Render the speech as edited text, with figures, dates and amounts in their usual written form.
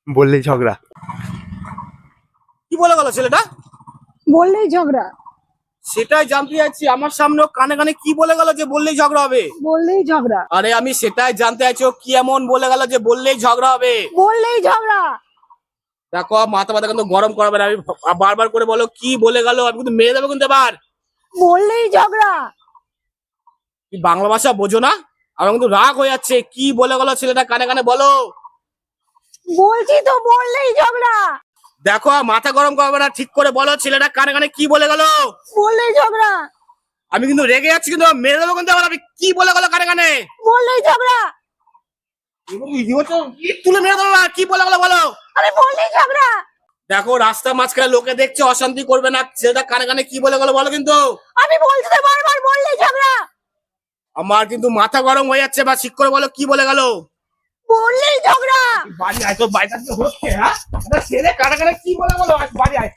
বললেই ঝগড়া। কি বলে গেল ছেলেটা? বললেই ঝগড়া। সেটাই জানতে চাইছি, আমার সামনে কানে কানে কি বলে গেল যে বললেই ঝগড়া হবে? বললেই ঝগড়া। আরে আমি সেটাই জানতে চাইছি, ও কি এমন বলে গেল যে বললেই ঝগড়া হবে? বললেই ঝগড়া। দেখো মাথা ব্যথা কিন্তু গরম করবে না, আমি বারবার করে বলো কি বলে গেল, আমি কিন্তু মেরে দেবো কিন্তু এবার। বললেই ঝগড়া। কি বাংলা ভাষা বোঝো না? আমার কিন্তু রাগ হয়ে যাচ্ছে, কি বলে গেল ছেলেটা কানে কানে বলো। বলছি তো বললেই ঝগড়া। দেখো মাথা গরম করবে না, ঠিক করে বলো ছেলেটা কানে কানে কি বলে গেল। বললেই ঝগড়া। আমি কিন্তু রেগে যাচ্ছি, কিন্তু মেরে দেবো কিন্তু আবার। আমি কি বলে গেল কানে কানে? বললেই ঝগড়া। তুলে মেরে দেবো না, কি বলে গেল বলো। আরে বললেই ঝগড়া। দেখো রাস্তা মাঝখানে লোকে দেখছে, অশান্তি করবে না, ছেলেটা কানে কানে কি বলে গেল বলো কিন্তু। আমি বলছি তো বারবার বললেই ঝগড়া। আমার কিন্তু মাথা গরম হয়ে যাচ্ছে, বা ঠিক করে বলো কি বলে গেল। বললেই ঝগড়া। বাড়ি আয়, তো বাড়িটা হচ্ছে, হ্যাঁ ছেলে কানে কানে কি বলে গেল, বাড়ি আয়।